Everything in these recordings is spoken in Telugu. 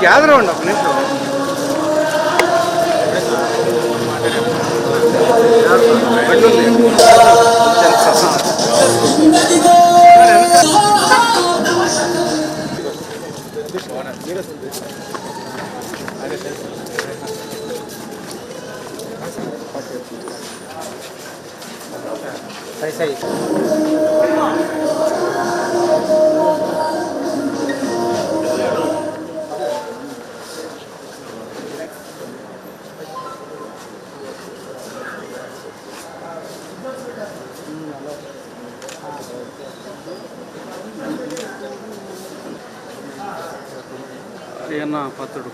గ్యాదర్ అవ్వండి ఒక నిమిషం. సై ఏమన్నా పత్తుడు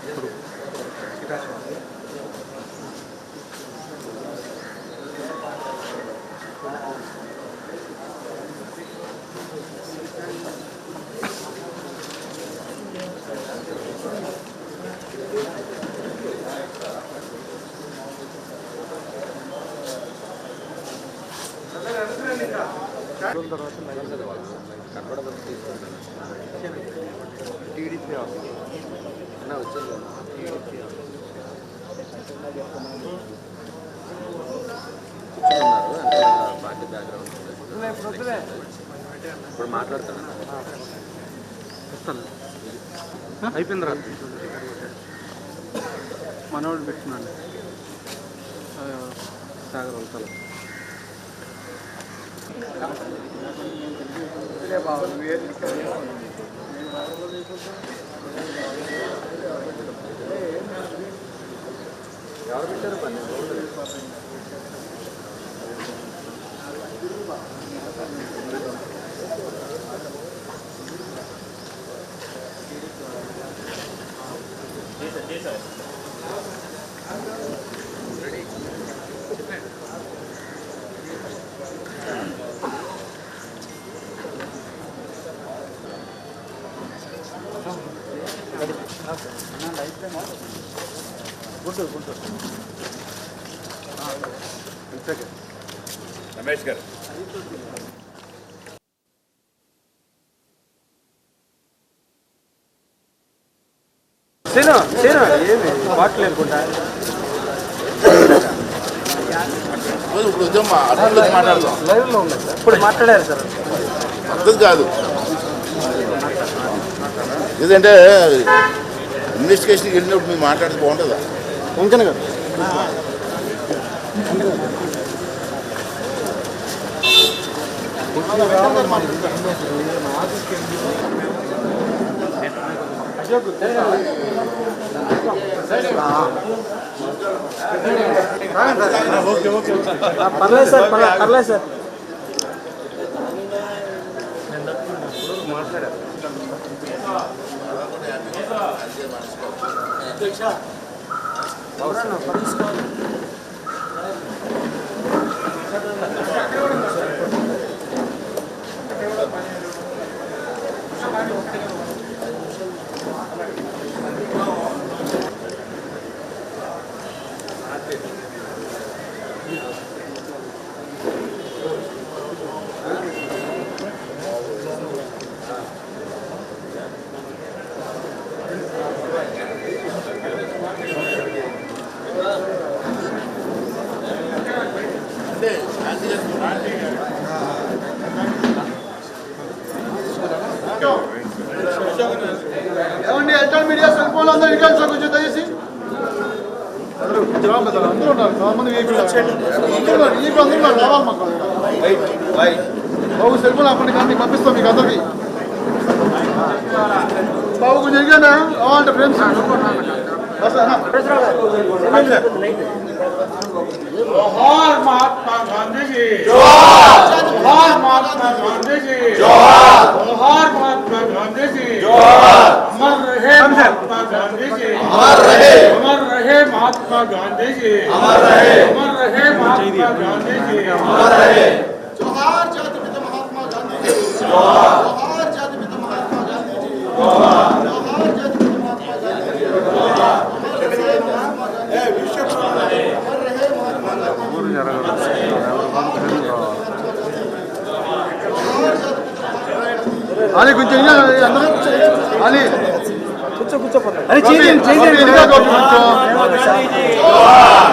టీడీపీ వచ్చింది. పార్టీ బ్యాక్గ్రౌండ్ ఇప్పుడు మాట్లాడుతాను. అయిపోయింది రా మనోడు పెట్టినాడు సాగర్ వెళ్తాను. ఎవరు పెట్టారు పని గుంటూరు రమేష్ గారు ఏమి బాటిల్ అనుకుంటా. ఇప్పుడు మాట్లాడదాం. లైవ్లో ఉన్నాయి సార్. ఇప్పుడు మాట్లాడారు సార్. అర్థం కాదు. ఏదంటే ఇన్వెస్టిగేషన్కి వెళ్ళినప్పుడు మీరు మాట్లాడితే బాగుంటుందా? వెంకన్న గారు పర్లేదు సార్, పర్లేదు సార్. మాట్లాడారు ఏమండి ఎలక్ట్రానిక్ మీడియా సెల్ ఫోన్లు అందరూ రికార్డ్ సార్ కొంచెం దయచేసి అందరూ ఉన్నారు. చాలా మంది అందరూ రావాలి మాకు బాబు సెల్ ఫోన్ అప్పటికి కానీ పంపిస్తాం మీకు అందరికి. బాబు కొంచెం ఎరిగానా అంటే ఫ్రెండ్స్ जोहार महात्मा गांधी जी, जोहार महात्मा गांधी जी, जोहार महात्मा गांधी जी, अमर रहे महात्मा गांधी जी, अमर रहे महात्मा गांधी जी, अमर रहे महात्मा गांधी जी, अमर रहे. जोहार जाति पिता महात्मा गांधी जी, जोहार जाति पिता महात्मा गांधी जी, जोहार जाति पिता महात्मा गांधी जी, ఊరు జరగదు. అలీ కొంచెం అలీ కూర్చోపోతాడు అరే చేయండి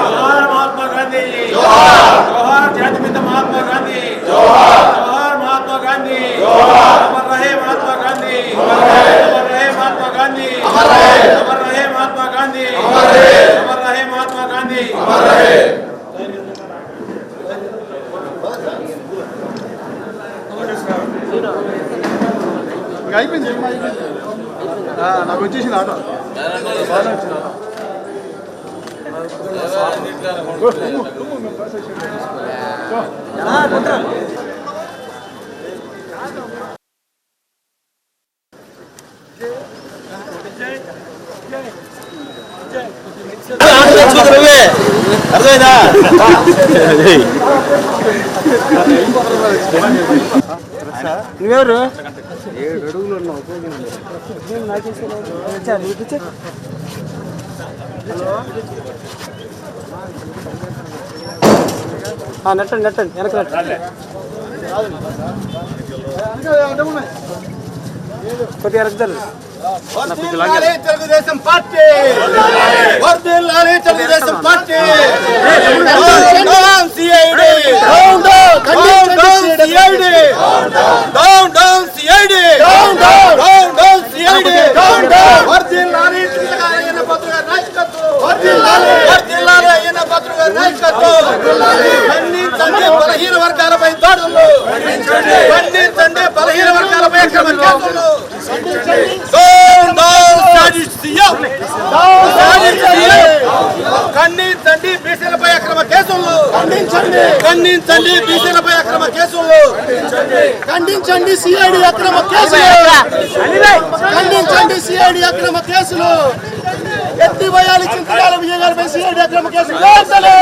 जोहार महात्मा गांधी जी जोहार जातिपिता महात्मा गांधी जोहार महात्मा गांधी अमर रहे महात्मा गांधी अमर रहे महात्मा गांधी अमर रहे महात्मा गांधी अमर रहे महात्मा गांधी अमर रहे అయిపోయింది నాకు వచ్చేసింది ఆటో అర్థమైందా నువ్వెవరు 7 అడుగులు ఉన్నావు నెట్టండి నెట్టండి వెనక కొద్దిగా ఎరగదండి తెలుగుదేశం పార్టీ వర్ధిల్లాలి తెలుగుదేశం పార్టీ వర్ధిల్లాలి అయ్యన్న పాత్రుడు గారి నాయకత్వం వర్ధిల్లాలి అయ్యన్న పాత్రుడు గారి నాయకత్వం ఖండించండి బలహీన వర్గాలపై దాడులు ఖండించండి బలహీన వర్గాలపై అక్రమ కేసులు ఖండించండి బీసీలపై అక్రమ కేసులు ఖండించండి బీసీలపై అక్రమ కేసులు ఖండించండి సిఐడి అక్రమ కేసులు ఖండించండి సిఐడి అక్రమ కేసులు ఎత్తివేయాలి చింతకాల విజయ్ గారిపై సిఐడి అక్రమ కేసులు వెంటనే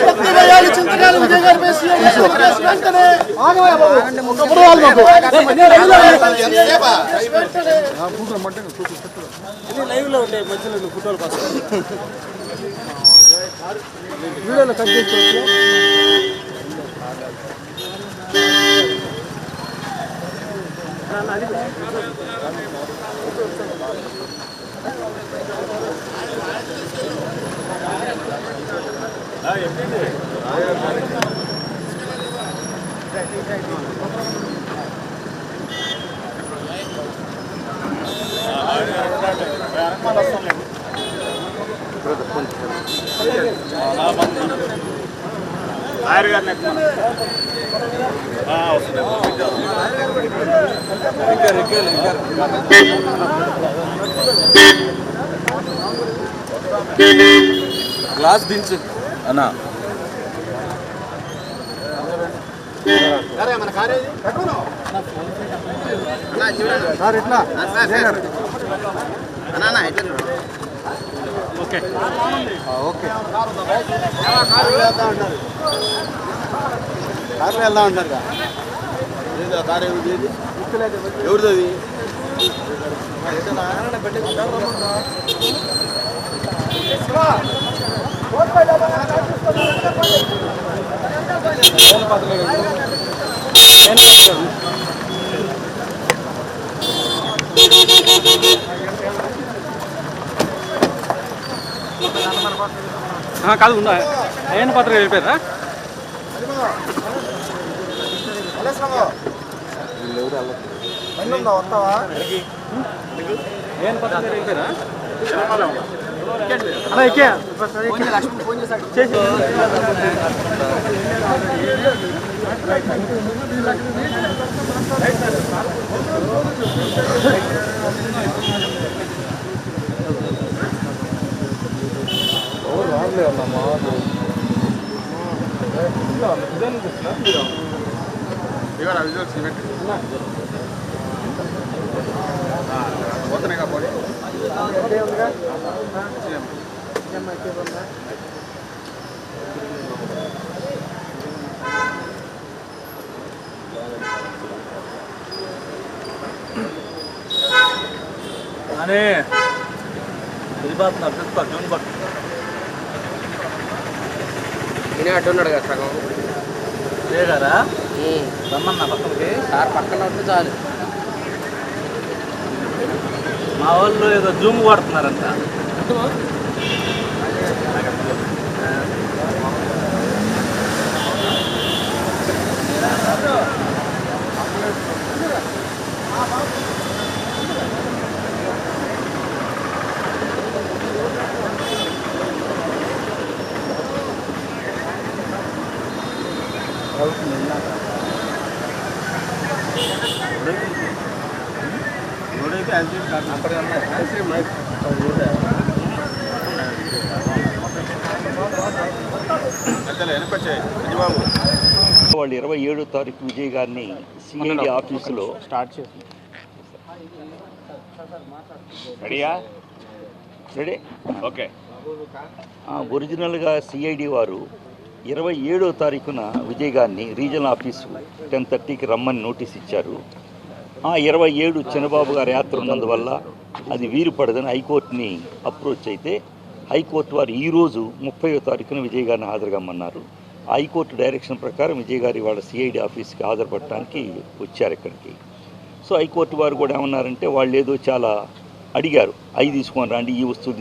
ఎత్తివేయాలి చింతకాల విజయ్ గారిపై సిఐడి అక్రమ కేసులు వెంటనే లైవ్ లో ఉండే మధ్యలో ఫోటోలు కోసం వీడియోలో కట్ చేసుకోవచ్చు గ్లాస్ దించు అన్నా సార్ ఎట్లా ఓకే ఓకే కార్లో వెళ్దాం అంటారు కారు ఎవరిది కాదు ఉందా ఏం పత్రిక వెళ్ళిపోయారా వస్తావా ఏం పత్రిక వెళ్ళిపోయారా అనే వెళ్ళిపోతున్నారు ప్రిన్సిపల్ జూన్ బట్ నేనే అడ్డున్నాడు కదా సగం లేదారా రమ్మన్నా పక్కనకి సార్ పక్కన ఉంటే చాలు మా వాళ్ళు ఏదో జూమ్ కొడుతున్నారంట. వాళ్ళు 27వ తారీఖు విజయ్ గారిని సిఐడి ఆఫీసులో స్టార్ట్ చేసి రెడీ ఓకే ఒరిజినల్గా సిఐడి వారు 27వ తారీఖున విజయ్ గారిని రీజనల్ ఆఫీసు 10:30కి రమ్మని నోటీస్ ఇచ్చారు. 27 చిన్నబాబు గారి యాత్ర ఉన్నందువల్ల అది వీలు పడదని హైకోర్టుని అప్రోచ్ అయితే హైకోర్టు వారు ఈరోజు 30వ తారీఖున విజయ్ గారిని హాజరుగమ్మన్నారు. హైకోర్టు డైరెక్షన్ ప్రకారం విజయ్ గారి వాళ్ళ సిఐడి ఆఫీస్కి హాజరుపడటానికి వచ్చారు ఇక్కడికి. సో హైకోర్టు వారు కూడా ఏమన్నారంటే వాళ్ళు ఏదో చాలా అడిగారు, అవి తీసుకొని రండి, ఈ వస్తువు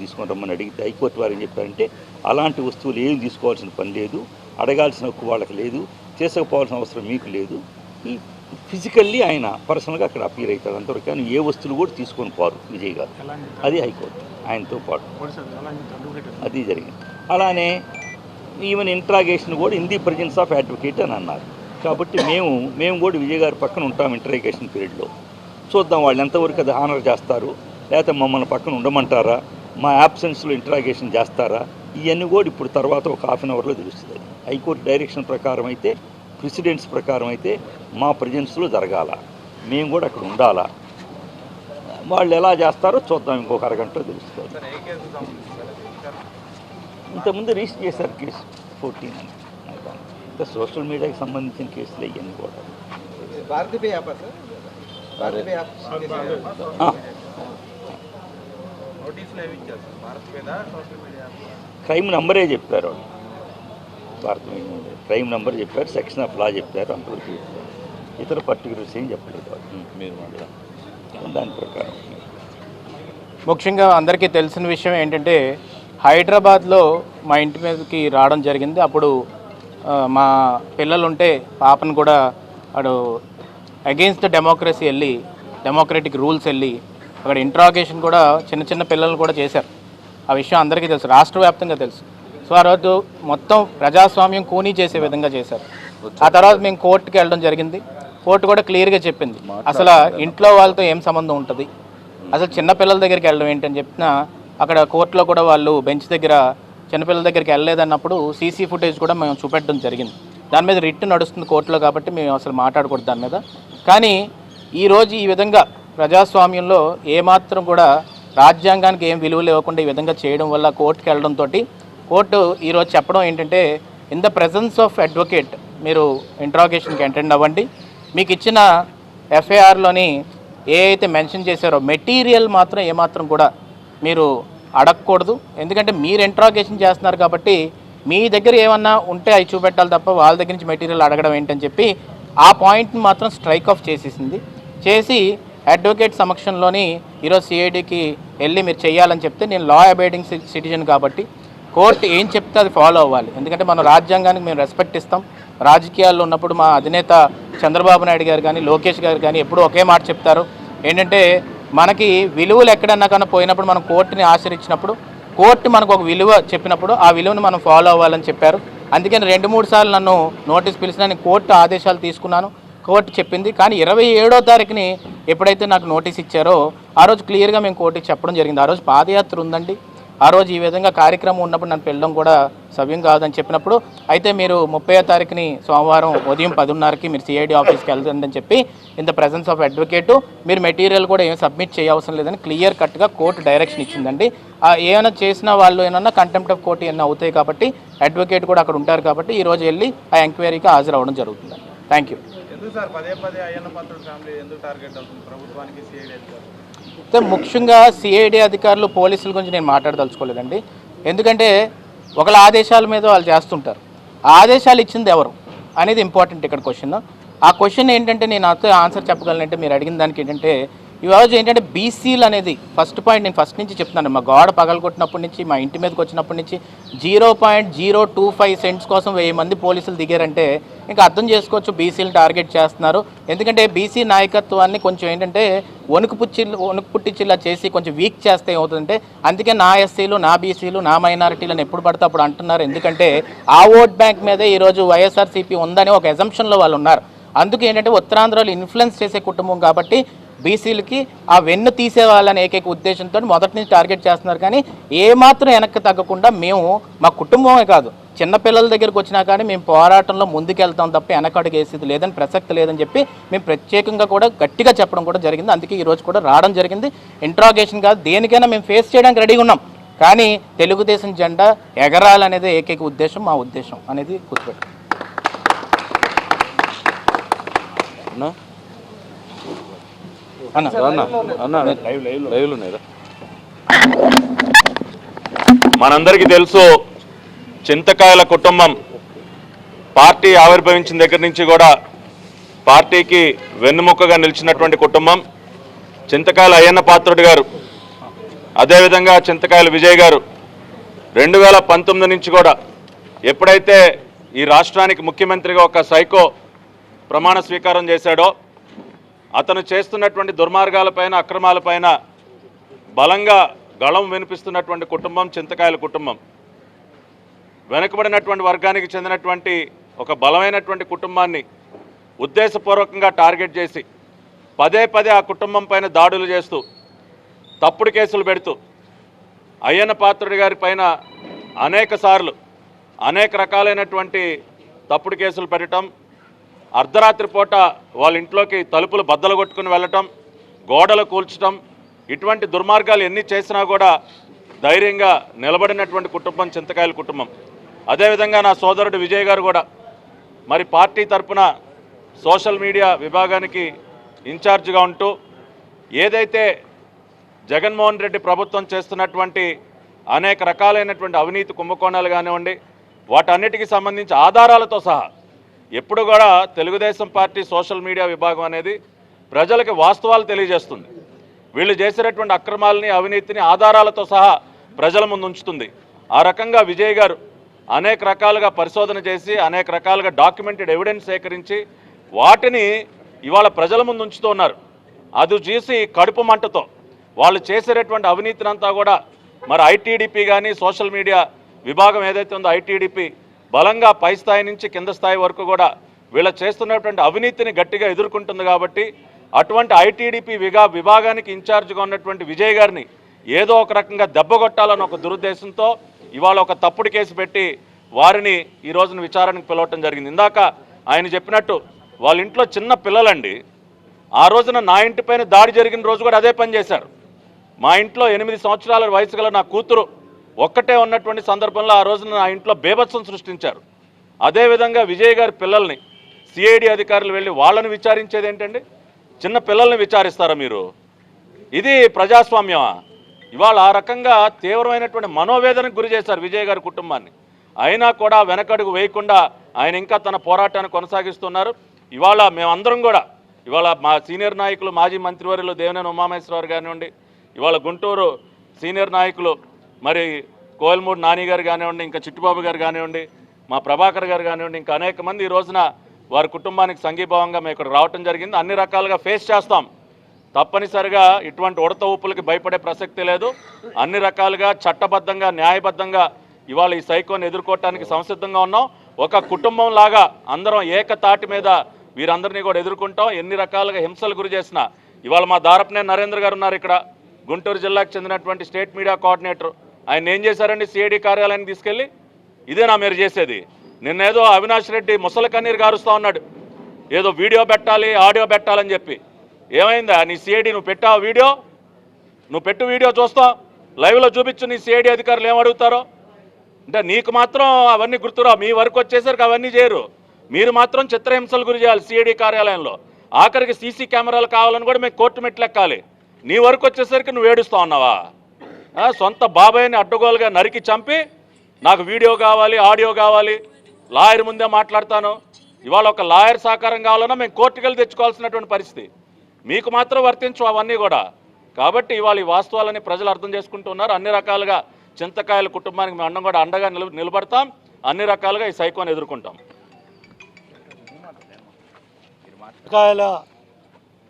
తీసుకొని రమ్మని అడిగితే హైకోర్టు వారు ఏం చెప్పారంటే అలాంటి వస్తువులు ఏం తీసుకోవాల్సిన పని లేదు, అడగాల్సిన హక్కు వాళ్ళకి లేదు, చేసుకుపోవాల్సిన అవసరం మీకు లేదు. ఈ ఫిజికల్లీ ఆయన పర్సనల్గా అక్కడ అపీర్ అవుతారు అంతవరకు, కానీ ఏ వస్తువులు కూడా తీసుకొని పోరు విజయ్ గారు. అది హైకోర్టు ఆయనతో పాటు అది జరిగింది. అలానే ఈవెన్ ఇంట్రాగేషన్ కూడా in the presence of advocate అని అన్నారు. కాబట్టి మేము కూడా విజయ్ గారి పక్కన ఉంటాం ఇంట్రాగేషన్ పీరియడ్లో. చూద్దాం వాళ్ళు ఎంతవరకు అది హానర్ చేస్తారు, లేకపోతే మమ్మల్ని పక్కన ఉండమంటారా, మా యాబ్సెన్స్లో ఇంట్రాగేషన్ చేస్తారా, ఇవన్నీ కూడా ఇప్పుడు తర్వాత ఒక హాఫ్ అన్ అవర్లో తెలుస్తుంది. హైకోర్టు డైరెక్షన్ ప్రకారం అయితే, ప్రెసిడెంట్స్ ప్రకారం అయితే మా ప్రెజెన్స్లో జరగాల, మేము కూడా అక్కడ ఉండాలా. వాళ్ళు ఎలా చేస్తారో చూద్దాం, ఇంకొక అరగంటలో తెలుస్తుంది. ఇంతకుముందు రిజిస్టర్ చేశారు కేసు 14 అని. ఇంకా సోషల్ మీడియాకి సంబంధించిన కేసులు ఇవన్నీ కూడా క్రైమ్ నెంబరే చెప్పారు, భారత క్రైమ్ నెంబర్ చెప్పారు, సెక్షన్ ఆఫ్ లా చెప్పారు, అంతవరకు ఇతర పర్టికులర్స్ ఏం చెప్పలేదు మీరు దాని ప్రకారం. ముఖ్యంగా అందరికీ తెలిసిన విషయం ఏంటంటే హైదరాబాద్లో మా ఇంటి మీదకి రావడం జరిగింది. అప్పుడు మా పిల్లలు ఉంటే పాపను కూడా అడు అగెయిన్స్ట్ ద డెమోక్రసీ వెళ్ళి, డెమోక్రటిక్ రూల్స్ వెళ్ళి అక్కడ ఇంట్రాగేషన్ కూడా చిన్న పిల్లలు కూడా చేశారు. ఆ విషయం అందరికీ తెలుసు, రాష్ట్ర వ్యాప్తంగా తెలుసు. సో ఆ రోజు మొత్తం ప్రజాస్వామ్యం కూనీ చేసే విధంగా చేశారు. ఆ తర్వాత మేము కోర్టుకి వెళ్ళడం జరిగింది. కోర్టు కూడా క్లియర్గా చెప్పింది అసలు ఇంట్లో వాళ్ళతో ఏం సంబంధం ఉంటుంది, అసలు చిన్నపిల్లల దగ్గరికి వెళ్ళడం ఏంటని చెప్పినా అక్కడ కోర్టులో కూడా వాళ్ళు బెంచ్ దగ్గర చిన్నపిల్లల దగ్గరికి వెళ్ళలేదన్నప్పుడు సీసీ ఫుటేజ్ కూడా మేము చూపెట్టడం జరిగింది. దాని మీద రిట్ నడుస్తుంది కోర్టులో కాబట్టి మేము అసలు మాట్లాడకూడదు దాని మీద. కానీ ఈరోజు ఈ విధంగా ప్రజాస్వామ్యంలో ఏమాత్రం కూడా రాజ్యాంగానికి ఏం విలువలు ఇవ్వకుండా ఈ విధంగా చేయడం వల్ల కోర్టుకి వెళ్ళడంతో కోర్టు ఈరోజు చెప్పడం ఏంటంటే in the presence of advocate మీరు ఇంట్రాగేషన్కి అటెండ్ అవ్వండి, మీకు ఇచ్చిన ఎఫ్ఐఆర్లోని ఏ అయితే మెన్షన్ చేశారో మెటీరియల్ మాత్రం ఏమాత్రం కూడా మీరు అడగకూడదు. ఎందుకంటే మీరు ఇంట్రాగేషన్ చేస్తున్నారు కాబట్టి మీ దగ్గర ఏమన్నా ఉంటే అవి చూపెట్టాలి తప్ప వాళ్ళ దగ్గర నుంచి మెటీరియల్ అడగడం ఏంటని చెప్పి ఆ పాయింట్ని మాత్రం స్ట్రైక్ ఆఫ్ చేసి అడ్వకేట్ సమక్షంలోని ఈరోజు సిఐడికి వెళ్ళి మీరు చేయాలని చెప్తే నేను లా అబైడింగ్ సిటిజన్ కాబట్టి కోర్టు ఏం చెప్తే అది ఫాలో అవ్వాలి. ఎందుకంటే మన రాజ్యాంగానికి మేము రెస్పెక్ట్ ఇస్తాం. రాజకీయాల్లో ఉన్నప్పుడు మా అధినేత చంద్రబాబు నాయుడు గారు కానీ లోకేష్ గారు కానీ ఎప్పుడూ ఒకే మాట చెప్తారు ఏంటంటే మనకి విలువలు ఎక్కడన్నా కన్నా పోయినప్పుడు మనం కోర్టుని ఆశ్రయించినప్పుడు కోర్టు మనకు ఒక విలువ చెప్పినప్పుడు ఆ విలువను మనం ఫాలో అవ్వాలని చెప్పారు. అందుకని 2-3 సార్లు నన్ను నోటీస్ పిలిచినా నేను కోర్టు ఆదేశాలు తీసుకున్నాను, కోర్టు చెప్పింది. కానీ 27వ తారీఖుని ఎప్పుడైతే నాకు నోటీస్ ఇచ్చారో ఆ రోజు క్లియర్గా మేము కోర్టుకి చెప్పడం జరిగింది. ఆ రోజు పాదయాత్ర ఉందండి, ఆ రోజు ఈ విధంగా కార్యక్రమం ఉన్నప్పుడు నన్ను వెళ్ళడం కూడా సవ్యం కాదని చెప్పినప్పుడు అయితే మీరు 30వ తారీఖుని సోమవారం ఉదయం 10:30కి మీరు సిఐడి ఆఫీస్కి వెళ్తుందని చెప్పి in the presence of advocate మీరు మెటీరియల్ కూడా ఏం సబ్మిట్ చేయవసరం లేదని క్లియర్ కట్గా కోర్టు డైరెక్షన్ ఇచ్చిందండి. ఏమైనా చేసిన వాళ్ళు ఏమన్నా కంటెంప్ట్ ఆఫ్ కోర్టు ఏమైనా అవుతాయి కాబట్టి అడ్వకేట్ కూడా అక్కడ ఉంటారు కాబట్టి ఈరోజు వెళ్ళి ఆ ఎంక్వైరీకి హాజరవ్వడం జరుగుతుందండి. Thank you. ముఖ్యంగా సిఐడి అధికారులు పోలీసుల గురించి నేను మాట్లాడదలుచుకోలేదండి. ఎందుకంటే ఒకళ్ళ ఆదేశాల మీద వాళ్ళు చేస్తుంటారు, ఆ ఆదేశాలు ఇచ్చింది ఎవరు అనేది ఇంపార్టెంట్ ఇక్కడ క్వశ్చన్. ఆ క్వశ్చన్ ఏంటంటే నేను అంతా ఆన్సర్ చెప్పగలనంటే మీరు అడిగిన దానికి ఏంటంటే ఈరోజు ఏంటంటే బీసీలు అనేది ఫస్ట్ పాయింట్ నేను ఫస్ట్ నుంచి చెప్తున్నాను. మా గోడ పగలగొట్టినప్పటి నుంచి మా ఇంటి మీదకి వచ్చినప్పటి నుంచి 0.025 సెంట్స్ కోసం 1000 మంది పోలీసులు దిగారంటే ఇంకా అర్థం చేసుకోవచ్చు బీసీలు టార్గెట్ చేస్తున్నారు. ఎందుకంటే బీసీ నాయకత్వాన్ని కొంచెం ఏంటంటే వణుకు పుట్టించిలా చేసి కొంచెం వీక్ చేస్తే ఏమవుతుందంటే అందుకే నా ఎస్సీలు నా బీసీలు నా మైనారిటీలను ఎప్పుడు పడితే అప్పుడు అంటున్నారు. ఎందుకంటే ఆ ఓట్ బ్యాంక్ మీదే ఈరోజు వైఎస్ఆర్సీపీ ఉందని ఒక ఎజంప్షన్లో వాళ్ళు ఉన్నారు. అందుకే ఏంటంటే ఉత్తరాంధ్రలో ఇన్ఫ్లుయెన్స్ చేసే కుటుంబం కాబట్టి బీసీలకి ఆ వెన్ను తీసేవాళ్ళని ఏకైక ఉద్దేశంతో మొదటి నుంచి టార్గెట్ చేస్తున్నారు. కానీ ఏమాత్రం వెనక్కి తగ్గకుండా మేము మా కుటుంబమే కాదు చిన్నపిల్లల దగ్గరికి వచ్చినా కానీ మేము పోరాటంలో ముందుకెళ్తాం తప్ప వెనకడుగు వేసేది లేదని ప్రసక్తి లేదని చెప్పి మేము ప్రత్యేకంగా కూడా గట్టిగా చెప్పడం కూడా జరిగింది. అందుకే ఈరోజు కూడా రావడం జరిగింది. ఇంట్రాగేషన్ కాదు దేనికైనా మేము ఫేస్ చేయడానికి రెడీగా ఉన్నాం. కానీ తెలుగుదేశం జెండా ఎగరాలనేది ఏకైక ఉద్దేశం మా ఉద్దేశం అనేది గుర్తుపెట్టు. మనందరికీ తెలుసు చింతకాయల కుటుంబం పార్టీ ఆవిర్భవించిన దగ్గర నుంచి కూడా పార్టీకి వెన్నుముక్కగా నిలిచినటువంటి కుటుంబం. చింతకాయల అయ్యన్న పాత్రుడు గారు అదేవిధంగా చింతకాయల విజయ్ గారు 2019 నుంచి కూడా ఎప్పుడైతే ఈ రాష్ట్రానికి ముఖ్యమంత్రిగా ఒక సైకో ప్రమాణ స్వీకారం చేశాడో అతను చేస్తున్నటువంటి దుర్మార్గాలపైన అక్రమాలపైన బలంగా గళం వినిపిస్తున్నటువంటి కుటుంబం చింతకాయల కుటుంబం. వెనుకబడినటువంటి వర్గానికి చెందినటువంటి ఒక బలమైనటువంటి కుటుంబాన్ని ఉద్దేశపూర్వకంగా టార్గెట్ చేసి పదే పదే ఆ కుటుంబం పైన దాడులు చేస్తూ తప్పుడు కేసులు పెడుతూ అయ్యన్న పాత్రుడి గారి పైన అనేక సార్లు అనేక రకాలైనటువంటి తప్పుడు కేసులు పెట్టడం, అర్ధరాత్రి పూట వాళ్ళ ఇంట్లోకి తలుపులు బద్దలు కొట్టుకుని వెళ్ళటం, గోడలు కూల్చడం, ఇటువంటి దుర్మార్గాలు ఎన్ని చేసినా కూడా ధైర్యంగా నిలబడినటువంటి కుటుంబం చింతకాయల కుటుంబం. అదేవిధంగా నా సోదరుడు విజయ్ గారు కూడా మరి పార్టీ తరఫున సోషల్ మీడియా విభాగానికి ఇన్ఛార్జిగా ఉంటూ ఏదైతే జగన్మోహన్ రెడ్డి ప్రభుత్వం చేస్తున్నటువంటి అనేక రకాలైనటువంటి అవినీతి కుంభకోణాలు కానివ్వండి వాటన్నిటికీ సంబంధించి ఆధారాలతో సహా ఎప్పుడు కూడా తెలుగుదేశం పార్టీ సోషల్ మీడియా విభాగం అనేది ప్రజలకు వాస్తవాలు తెలియజేస్తుంది. వీళ్ళు చేసినటువంటి అక్రమాలని అవినీతిని ఆధారాలతో సహా ప్రజల ముందు ఉంచుతుంది. ఆ రకంగా విజయ్ గారు అనేక రకాలుగా పరిశోధన చేసి అనేక రకాలుగా డాక్యుమెంటెడ్ ఎవిడెన్స్ సేకరించి వాటిని ఇవాళ ప్రజల ముందు ఉంచుతూ ఉన్నారు. అది చూసి కడుపు మంటతో వాళ్ళు చేసేటటువంటి అవినీతినంతా కూడా మరి ఐటీడీపీ కానీ సోషల్ మీడియా విభాగం ఏదైతే ఉందో ఐటీడీపీ బలంగా పై స్థాయి నుంచి కింద స్థాయి వరకు కూడా వీళ్ళు చేస్తున్నటువంటి అవినీతిని గట్టిగా ఎదుర్కొంటుంది. కాబట్టి అటువంటి ఐటీడీపీ విభాగానికి ఇన్ఛార్జ్గా ఉన్నటువంటి విజయ్ గారిని ఏదో ఒక రకంగా దెబ్బగొట్టాలని ఒక దురుద్దేశంతో ఇవాళ ఒక తప్పుడు కేసు పెట్టి వారిని ఈ రోజున విచారణకు పిలవటం జరిగింది. ఇందాక ఆయన చెప్పినట్టు వాళ్ళ ఇంట్లో చిన్న పిల్లలండి. ఆ రోజున నా ఇంటిపైన దాడి జరిగిన రోజు కూడా అదే పని చేశారు. మా ఇంట్లో 8 సంవత్సరాల వయసు గల నా కూతురు ఒక్కటే ఉన్నటువంటి సందర్భంలో ఆ రోజున నా ఇంట్లో బేభత్సం సృష్టించారు. అదేవిధంగా విజయ్ గారి పిల్లల్ని సిఐడి అధికారులు వెళ్ళి వాళ్ళని విచారించేది ఏంటండి? చిన్న పిల్లల్ని విచారిస్తారా మీరు? ఇది ప్రజాస్వామ్యమా? ఇవాళ ఆ రకంగా తీవ్రమైనటువంటి మనోవేదనకు గురి చేశారు విజయ్ గారి కుటుంబాన్ని. అయినా కూడా వెనకడుగు వేయకుండా ఆయన ఇంకా తన పోరాటాన్ని కొనసాగిస్తున్నారు. ఇవాళ మేమందరం కూడా ఇవాళ మా సీనియర్ నాయకులు మాజీ మంత్రివర్యులు దేవినేని ఉమామహేశ్వరరావు కానివ్వండి, ఇవాళ గుంటూరు సీనియర్ నాయకులు మరి కోయల్మూడి నాని గారు కానివ్వండి, ఇంకా చిట్టుబాబు గారు కానివ్వండి, మా ప్రభాకర్ గారు కానివ్వండి, ఇంకా అనేక మంది ఈ రోజున వారి కుటుంబానికి సంఘీభావంగా మేము ఇక్కడ రావటం జరిగింది. అన్ని రకాలుగా ఫేస్ చేస్తాం. తప్పనిసరిగా ఇటువంటి ఉడత ఊపులకి భయపడే ప్రసక్తి లేదు. అన్ని రకాలుగా చట్టబద్ధంగా న్యాయబద్ధంగా ఇవాళ ఈ సైకోని ఎదుర్కోవటానికి సంసిద్ధంగా ఉన్నాం. ఒక కుటుంబం లాగా అందరం ఏకతాటి మీద వీరందరినీ కూడా ఎదుర్కొంటాం. ఎన్ని రకాలుగా హింసలు గురి చేసినా ఇవాళ మా దారపనే నరేంద్ర గారు ఉన్నారు ఇక్కడ, గుంటూరు జిల్లాకు చెందినటువంటి స్టేట్ మీడియా కోఆర్డినేటర్. ఆయన ఏం చేశారండి? సిఐడి కార్యాలయానికి తీసుకెళ్ళి ఇదేనా మీరు చేసేది? నిన్నేదో అవినాష్ రెడ్డి ముసలి కన్నీరు గారుస్తూ ఉన్నాడు, ఏదో వీడియో పెట్టాలి ఆడియో పెట్టాలని చెప్పి. ఏమైందా నీ సిఐడి? నువ్వు పెట్టావు వీడియో, నువ్వు పెట్టు వీడియో చూస్తావు, లైవ్లో చూపించు నీ సిఐడి అధికారులు ఏమడుగుతారో. అంటే నీకు మాత్రం అవన్నీ గుర్తురావు. మీ వరకు వచ్చేసరికి అవన్నీ చేయరు. మీరు మాత్రం చిత్రహింసలు గురి చేయాలి సిఐడి కార్యాలయంలో. ఆఖరికి సీసీ కెమెరాలు కావాలని కూడా మేము కోర్టు మెట్లెక్కాలి. నీ వరకు వచ్చేసరికి నువ్వు ఏడుస్తూ ఉన్నావా? సొంత బాబాయ్ని అడ్డగోలుగా నరికి చంపి నాకు వీడియో కావాలి ఆడియో కావాలి, లాయర్ ముందే మాట్లాడతాను. ఇవాళ ఒక లాయర్ సహకారం కావాలన్నా మేము కోర్టుకు వెళ్ళి తెచ్చుకోవాల్సినటువంటి పరిస్థితి. మీకు మాత్రం వర్తించు అవన్నీ కూడా. కాబట్టి ఇవాళ ఈ వాస్తవాలని ప్రజలు అర్థం చేసుకుంటున్నారు. అన్ని రకాలుగా చింతకాయల కుటుంబానికి మేము అన్నం కూడా అండగా నిలబడతాం. అన్ని రకాలుగా ఈ సైకోని ఎదుర్కొంటాం. చింతకాయల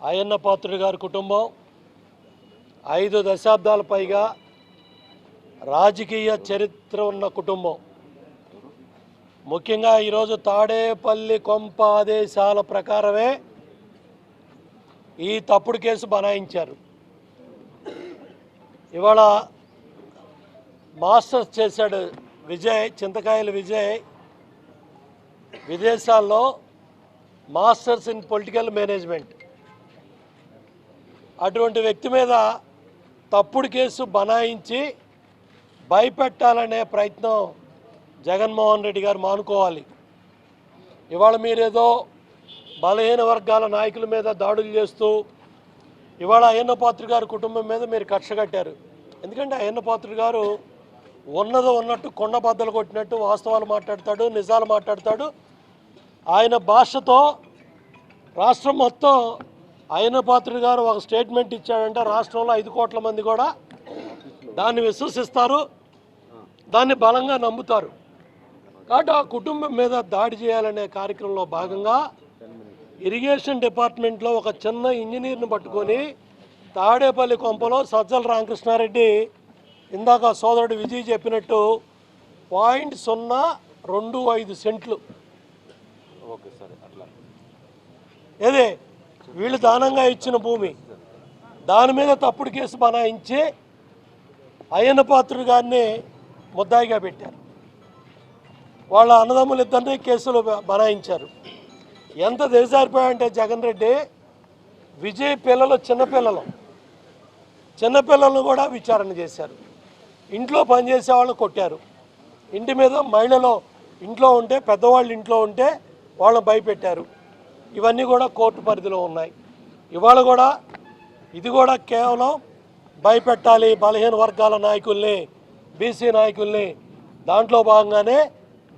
అయ్యన్న పాత్రుడు గారి కుటుంబం 5 దశాబ్దాల పైగా రాజకీయ చరిత్ర ఉన్న కుటుంబం. ముఖ్యంగా ఈరోజు తాడేపల్లి కొంప ఆదేశాల ప్రకారమే ఈ తప్పుడు కేసు బనాయించారు. ఇవాళ మాస్టర్స్ చేశాడు విజయ్, చింతకాయల విజయ్ విదేశాల్లో మాస్టర్స్ ఇన్ పొలిటికల్ మేనేజ్మెంట్. అటువంటి వ్యక్తి మీద తప్పుడు కేసు బనాయించి భయపెట్టాలనే ప్రయత్నం జగన్మోహన్ రెడ్డి గారు మానుకోవాలి. ఇవాళ మీరేదో బలహీన వర్గాల నాయకుల మీద దాడులు చేస్తూ ఇవాళ అయ్యన్న పాత్రుడు గారి కుటుంబం మీద మీరు కక్ష కట్టారు. ఎందుకంటే అయ్యన్న పాత్రుడు గారు ఉన్నదో ఉన్నట్టు కొండ బద్దలు కొట్టినట్టు వాస్తవాలు మాట్లాడతాడు, నిజాలు మాట్లాడతాడు. ఆయన భాషతో రాష్ట్రం మొత్తం అయ్యన్న పాత్రుడు గారు ఒక స్టేట్మెంట్ ఇచ్చాడంటే రాష్ట్రంలో 5 కోట్ల మంది కూడా దాన్ని విశ్వసిస్తారు, దాన్ని బలంగా నమ్ముతారు. కాబట్టి ఆ కుటుంబం మీద దాడి చేయాలనే కార్యక్రమంలో భాగంగా ఇరిగేషన్ డిపార్ట్మెంట్లో ఒక చిన్న ఇంజనీర్ని పట్టుకొని తాడేపల్లి కొంపలో సజ్జల రామకృష్ణారెడ్డి ఇందాక సోదరుడు విజయ్ చెప్పినట్టు 0.025 సెంట్లు ఏదే వీళ్ళు దానంగా ఇచ్చిన భూమి, దాని మీద తప్పుడు కేసు బనాయించి అయ్యన్న పాత్రుడు గారిని ముద్దాయిగా పెట్టారు. వాళ్ళ అన్నదమ్ములు ఇద్దరిని కేసులు బనాయించారు. ఎంత దిగజారిపోయాయంటే జగన్ రెడ్డి విజయ్ పిల్లలు చిన్నపిల్లలను కూడా విచారణ చేశారు. ఇంట్లో పనిచేసే వాళ్ళు కొట్టారు. ఇంటి మీద మహిళలు ఇంట్లో ఉంటే, పెద్దవాళ్ళు ఇంట్లో ఉంటే వాళ్ళని భయపెట్టారు. ఇవన్నీ కూడా కోర్టు పరిధిలో ఉన్నాయి. ఇవాళ కూడా ఇది కూడా కేవలం భయపెట్టాలి బలహీన వర్గాల నాయకుల్ని, బీసీ నాయకుల్ని. దాంట్లో భాగంగానే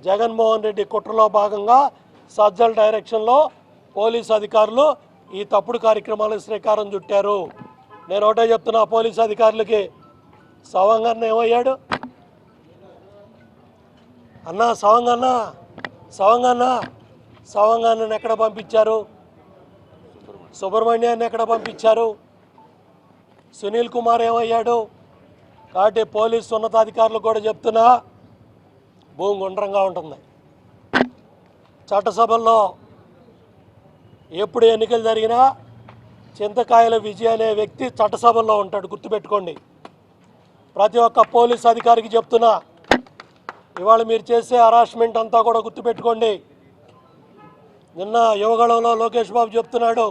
జగన్మోహన్ రెడ్డి కుట్రలో భాగంగా సజ్జల డైరెక్షన్లో పోలీసు అధికారులు ఈ తప్పుడు కార్యక్రమాలకు శ్రీకారం చుట్టారు. నేను ఒకటే చెప్తున్నా పోలీసు అధికారులకి, సవంగన్న ఏమయ్యాడు అన్నా? సవంగన్నని ఎక్కడ పంపించారు? సుబ్రహ్మణ్యాన్ని ఎక్కడ పంపించారు? సునీల్ కుమార్ ఏమయ్యాడు? కాబట్టి పోలీసు ఉన్నతాధికారులకు కూడా చెప్తున్నా, భూమి గుండ్రంగా ఉంటుంది. చట్టసభల్లో ఎప్పుడు ఎన్నికలు జరిగినా చింతకాయల విజయ్ అనే వ్యక్తి చట్టసభల్లో ఉంటాడు, గుర్తుపెట్టుకోండి. ప్రతి ఒక్క పోలీసు అధికారికి చెప్తున్నా, ఇవాళ మీరు చేసే హరాస్మెంట్ అంతా కూడా గుర్తుపెట్టుకోండి. నిన్న యువగళంలో లోకేష్ బాబు చెప్తున్నాడు,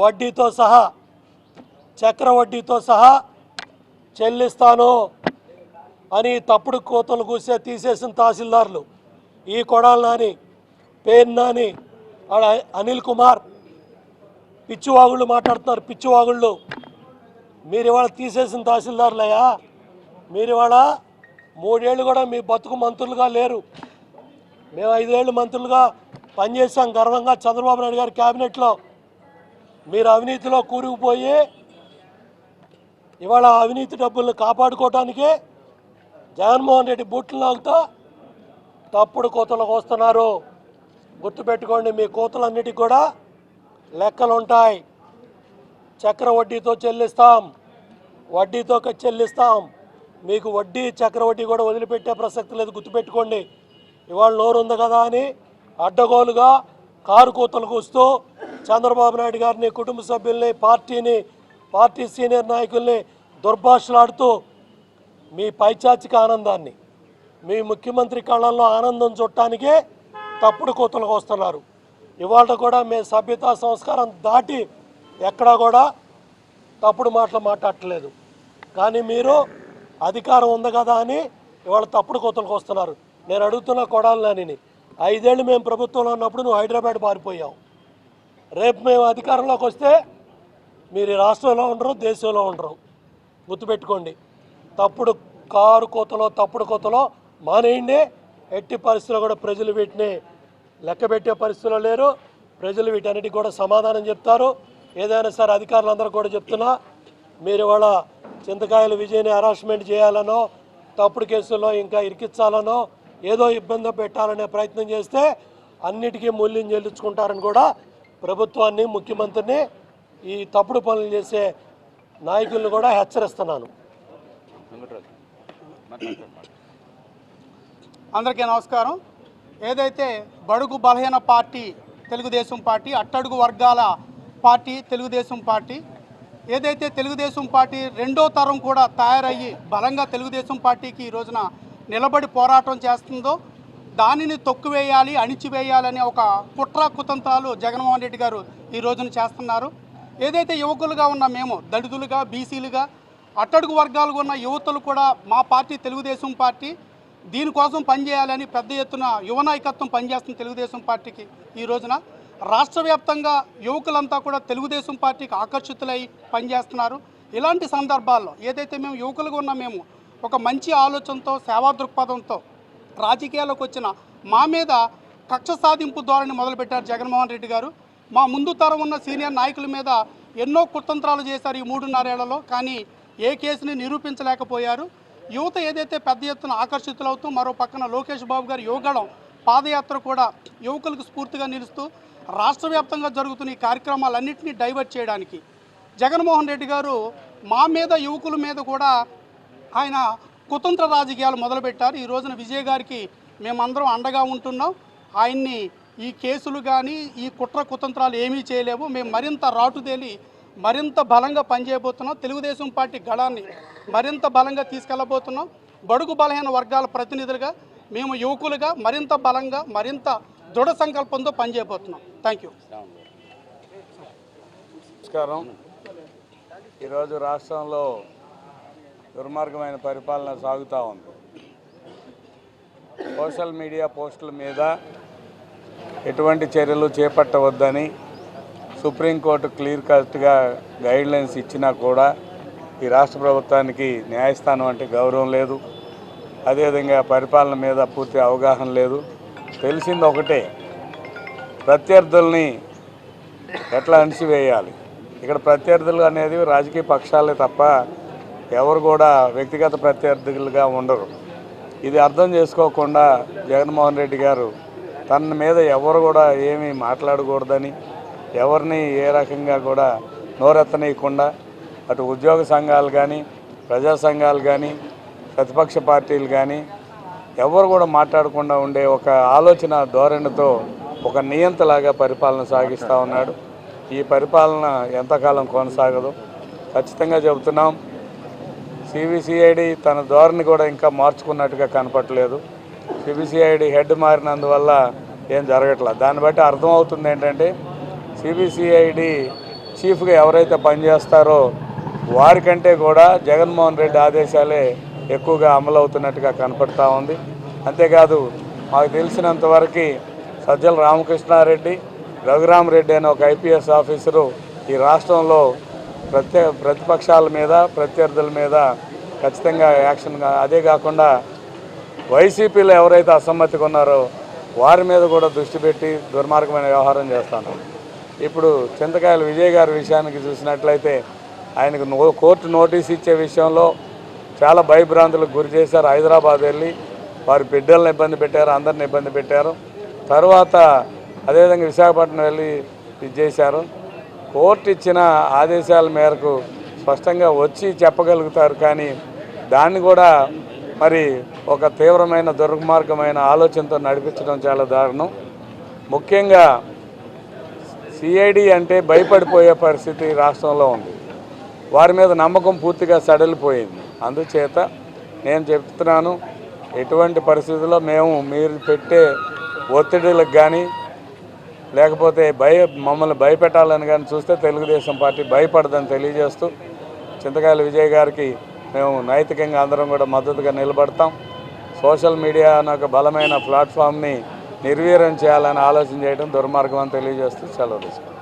వడ్డీతో సహా చక్ర వడ్డీతో సహా చెల్లిస్తాను అని తప్పుడు కోతలు కూసే తీసేసిన తహసీల్దార్లు ఈ కొడాలి నాని, పేరు నాని, అనిల్ కుమార్ పిచ్చివాగుళ్ళు మాట్లాడుతున్నారు. పిచ్చివాగుళ్ళు మీరు ఇవాళ తీసేసిన తహసీల్దారులయ్యా. మీరు ఇవాళ 3 ఏళ్ళు కూడా మీ బతుకు మంత్రులుగా లేరు. మేము 5 ఏళ్ళు మంత్రులుగా పనిచేసాం గర్వంగా చంద్రబాబు నాయుడు గారి క్యాబినెట్లో. మీరు అవినీతిలో కూరుకుపోయి ఇవాళ అవినీతి డబ్బులను కాపాడుకోవటానికే జగన్మోహన్ రెడ్డి బూట్లు లాగుతూ తప్పుడు కోతలకు వస్తున్నారు. గుర్తుపెట్టుకోండి, మీ కోతలన్నిటికీ కూడా లెక్కలు ఉంటాయి. చక్ర వడ్డీతో చెల్లిస్తాం, మీకు వడ్డీ చక్ర వడ్డీ కూడా వదిలిపెట్టే ప్రసక్తి లేదు. గుర్తుపెట్టుకోండి, ఇవాళ నోరు ఉంది కదా అని అడ్డగోలుగా కారు కోతలకు వస్తూ చంద్రబాబు నాయుడు గారిని, కుటుంబ సభ్యుల్ని, పార్టీ సీనియర్ నాయకుల్ని దుర్భాషలాడుతూ మీ పైచాచిక ఆనందాన్ని, మీ ముఖ్యమంత్రి కళ్ళల్లో ఆనందం చూడటానికే తప్పుడు కోతలకు వస్తున్నారు. ఇవాళ కూడా మీ సభ్యతా సంస్కారం దాటి ఎక్కడా కూడా తప్పుడు మాటలు మాట్లాడట్లేదు. కానీ మీరు అధికారం ఉంది కదా అని ఇవాళ తప్పుడు కోతలకు వస్తున్నారు. నేను అడుగుతున్న కొడాలి నానిని, 5 ఏళ్ళు మేము ప్రభుత్వంలో ఉన్నప్పుడు నువ్వు హైదరాబాద్ పారిపోయావు. రేపు మేము అధికారంలోకి వస్తే మీరు ఈ రాష్ట్రంలో ఉండరు, దేశంలో ఉండరు. గుర్తుపెట్టుకోండి, తప్పుడు కోతలో మానేయండి. ఎట్టి పరిస్థితుల్లో కూడా ప్రజలు వీటిని లెక్క పెట్టే పరిస్థితుల్లో లేరు. ప్రజలు వీటన్నిటికి కూడా సమాధానం చెప్తారు. ఏదైనా సరే అధికారులందరూ కూడా చెప్తున్నా, మీరు ఇవాళ చింతకాయల విజయని హరాస్మెంట్ చేయాలనో, తప్పుడు కేసుల్లో ఇంకా ఇరికించాలనో, ఏదో ఇబ్బంది పెట్టాలనే ప్రయత్నం చేస్తే అన్నిటికీ మూల్యం చెల్లించుకుంటారని కూడా ప్రభుత్వాన్ని, ముఖ్యమంత్రిని, ఈ తప్పుడు పనులు చేసే నాయకులను కూడా హెచ్చరిస్తున్నాను. అందరికీ నమస్కారం. ఏదైతే బడుగు బలహీన పార్టీ తెలుగుదేశం పార్టీ, అట్టడుగు వర్గాల పార్టీ తెలుగుదేశం పార్టీ, ఏదైతే తెలుగుదేశం పార్టీ రెండో తరం కూడా తయారయ్యి బలంగా తెలుగుదేశం పార్టీకి ఈ రోజున నిలబడి పోరాటం చేస్తుందో దానిని తొక్కువేయాలి, అణిచివేయాలని ఒక కుట్ర కుతంత్రాలు జగన్మోహన్ రెడ్డి గారు ఈ రోజున చేస్తున్నారు. ఏదైతే యువకులుగా ఉన్న మేము, దళితులుగా, బీసీలుగా, అట్టడుగు వర్గాలుగా ఉన్న యువతులు కూడా మా పార్టీ తెలుగుదేశం పార్టీ దీనికోసం పనిచేయాలని పెద్ద ఎత్తున యువ నాయకత్వం పనిచేస్తున్న తెలుగుదేశం పార్టీకి ఈ రోజున రాష్ట్ర వ్యాప్తంగా యువకులంతా కూడా తెలుగుదేశం పార్టీకి ఆకర్షితులై పనిచేస్తున్నారు. ఇలాంటి సందర్భాల్లో ఏదైతే మేము యువకులుగా ఉన్న మేము ఒక మంచి ఆలోచనతో, సేవా దృక్పథంతో రాజకీయాల్లోకి వచ్చిన మా మీద కక్ష సాధింపు ధోరణి మొదలుపెట్టారు జగన్మోహన్ రెడ్డి గారు. మా ముందు తరం ఉన్న సీనియర్ నాయకుల మీద ఎన్నో కుతంత్రాలు చేశారు ఈ 3.5 ఏళ్లలో. కానీ ఏ కేసుని నిరూపించలేకపోయారు. యువత ఏదైతే పెద్ద ఎత్తున ఆకర్షితులవుతూ, మరో పక్కన లోకేష్ బాబు గారి యువగళం పాదయాత్ర కూడా యువకులకు స్ఫూర్తిగా నిలుస్తూ రాష్ట్ర వ్యాప్తంగా జరుగుతున్న ఈ కార్యక్రమాలన్నింటినీ డైవర్ట్ చేయడానికి జగన్మోహన్ రెడ్డి గారు మా మీద, యువకుల మీద కూడా ఆయన కుతంత్ర రాజకీయాలు మొదలుపెట్టారు. ఈ రోజున విజయ్ గారికి మేమందరం అండగా ఉంటున్నాం. ఆయన్ని ఈ కేసులు కానీ ఈ కుట్ర కుతంత్రాలు ఏమీ చేయలేవు. మేము మరింత రాటుదేలి మరింత బలంగా పనిచేయబోతున్నాం. తెలుగుదేశం పార్టీ గళాన్ని మరింత బలంగా తీసుకెళ్లబోతున్నాం. బడుగు బలహీన వర్గాల ప్రతినిధులుగా మేము యువకులుగా మరింత బలంగా, మరింత దృఢ సంకల్పంతో పనిచేయబోతున్నాం. Thank you. నమస్కారం. ఈరోజు రాష్ట్రంలో దుర్మార్గమైన పరిపాలన సాగుతూ ఉంది. సోషల్ మీడియా పోస్టుల మీద ఎటువంటి చర్యలు చేపట్టవద్దని సుప్రీంకోర్టు క్లియర్ కట్గా గైడ్లైన్స్ ఇచ్చినా కూడా ఈ రాష్ట్ర ప్రభుత్వానికి న్యాయస్థానం అంటే గౌరవం లేదు. అదేవిధంగా పరిపాలన మీద పూర్తి అవగాహన లేదు. తెలిసింది ఒకటే, ప్రత్యర్థుల్ని ఎట్లా అణిచివేయాలి. ఇక్కడ ప్రత్యర్థులు అనేది రాజకీయ పక్షాలే తప్ప ఎవరు కూడా వ్యక్తిగత ప్రత్యర్థులుగా ఉండరు. ఇది అర్థం చేసుకోకుండా జగన్మోహన్ రెడ్డి గారు తన మీద ఎవరు కూడా ఏమీ మాట్లాడకూడదని, ఎవరిని ఏ రకంగా కూడా నోరెత్తనీయకుండా అటు ఉద్యోగ సంఘాలు కానీ, ప్రజా సంఘాలు కానీ, ప్రతిపక్ష పార్టీలు కానీ ఎవరు కూడా మాట్లాడకుండా ఉండే ఒక ఆలోచన ధోరణితో ఒక నియంతలాగా పరిపాలన సాగిస్తూ ఉన్నాడు. ఈ పరిపాలన ఎంతకాలం కొనసాగదు. ఖచ్చితంగా చెబుతున్నాం, సిబిసిఐడి తన ధోరణి కూడా ఇంకా మార్చుకున్నట్టుగా కనపడలేదు. సిబిసిఐడి హెడ్ మారినందువల్ల ఏం జరగట్లేదు. దాన్ని బట్టి అర్థమవుతుంది ఏంటంటే సిబిసిఐడి చీఫ్గా ఎవరైతే పనిచేస్తారో వారికంటే కూడా జగన్మోహన్ రెడ్డి ఆదేశాలే ఎక్కువగా అమలు అవుతున్నట్టుగా కనపడతా ఉంది. అంతేకాదు, మాకు తెలిసినంతవరకు సజ్జల రామకృష్ణారెడ్డి, రఘురామరెడ్డి అనే ఒక ఐపీఎస్ ఆఫీసరు ఈ రాష్ట్రంలో ప్రతిపక్షాల మీద, ప్రత్యర్థుల మీద ఖచ్చితంగా యాక్షన్గా, అదే కాకుండా వైసీపీలో ఎవరైతే అసమ్మతిగా ఉన్నారో వారి మీద కూడా దృష్టి పెట్టి దుర్మార్గమైన వ్యవహారం చేస్తాను. ఇప్పుడు చింతకాయల విజయ్ గారి విషయానికి చూసినట్లయితే ఆయనకు కోర్టు నోటీస్ ఇచ్చే విషయంలో చాలా భయభ్రాంతులకు గురి చేశారు. హైదరాబాద్ వెళ్ళి వారి బిడ్డలను ఇబ్బంది పెట్టారు, అందరిని ఇబ్బంది పెట్టారు. తర్వాత అదేవిధంగా విశాఖపట్నం వెళ్ళి ఇది చేశారు. కోర్టు ఇచ్చిన ఆదేశాల మేరకు స్పష్టంగా వచ్చి చెప్పగలుగుతారు, కానీ దాన్ని కూడా మరి ఒక తీవ్రమైన దుర్మార్గమైన ఆలోచనతో నడిపించడం చాలా దారుణం. ముఖ్యంగా సిఐడి అంటే భయపడిపోయే పరిస్థితి రాష్ట్రంలో ఉంది. వారి మీద నమ్మకం పూర్తిగా సడలిపోయింది. అందుచేత నేను చెప్తున్నాను, ఎటువంటి పరిస్థితుల్లో మేము మీరు పెట్టే ఒత్తిడిలకు కానీ లేకపోతే మమ్మల్ని భయపెట్టాలని కానీ చూస్తే తెలుగుదేశం పార్టీ భయపడదని తెలియజేస్తూ చింతకాయల విజయ్ గారికి మేము నైతికంగా అందరం కూడా మద్దతుగా నిలబడతాం. సోషల్ మీడియా అనే ఒక బలమైన ప్లాట్ఫామ్ని నిర్వీర్యం చేయాలని ఆలోచన చేయడం దుర్మార్గం అని తెలియజేస్తూ సెలవు తీసుకుంటాం.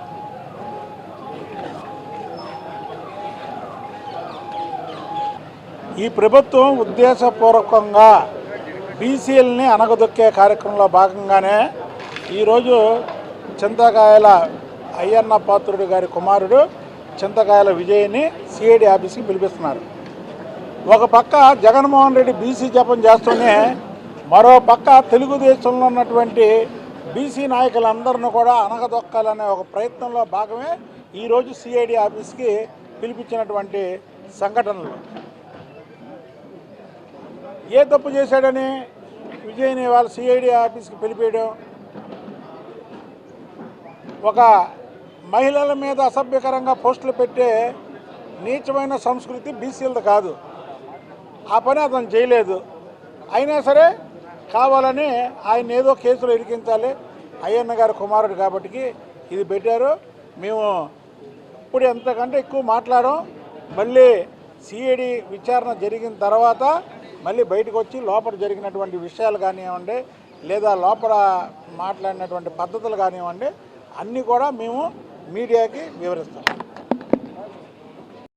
ఈ ప్రభుత్వం ఉద్దేశపూర్వకంగా బీసీలని అనగదొక్కే కార్యక్రమంలో భాగంగానే ఈరోజు చింతకాయల అయ్యన్న పాత్రుడు గారి కుమారుడు చింతకాయల విజయ్ని సిఐడి ఆఫీస్కి పిలిపిస్తున్నారు. ఒక పక్క జగన్మోహన్ రెడ్డి బీసీ జపం చేస్తూనే మరో పక్క తెలుగుదేశంలో ఉన్నటువంటి బీసీ నాయకులందరినీ కూడా అనగదొక్కాలనే ఒక ప్రయత్నంలో భాగమే ఈరోజు సిఐడి ఆఫీస్కి పిలిపించినటువంటి సంఘటనలు. ఏ తప్పు చేశాడని విజయ్ని వాళ్ళ సిఐడి ఆఫీస్కి పిలిపేయడం, ఒక మహిళల మీద అసభ్యకరంగా పోస్టులు పెట్టే నీచమైన సంస్కృతి బీసీలది కాదు. ఆ పని అతను చేయలేదు. అయినా సరే కావాలని ఆయన ఏదో కేసులో ఇరికించాలి, అయ్యన్న గారి కుమారుడు కాబట్టి ఇది పెట్టారు. మేము ఇప్పుడు ఎంతకంటే ఎక్కువ మాట్లాడాం. మళ్ళీ సిఐడి విచారణ జరిగిన తర్వాత మళ్ళీ బయటకు వచ్చి లోపల జరిగినటువంటి విషయాలు కానివ్వండి, లేదా లోపల మాట్లాడినటువంటి పద్ధతులు కానివ్వండి, అన్నీ కూడా మేము మీడియాకి వివరిస్తాం.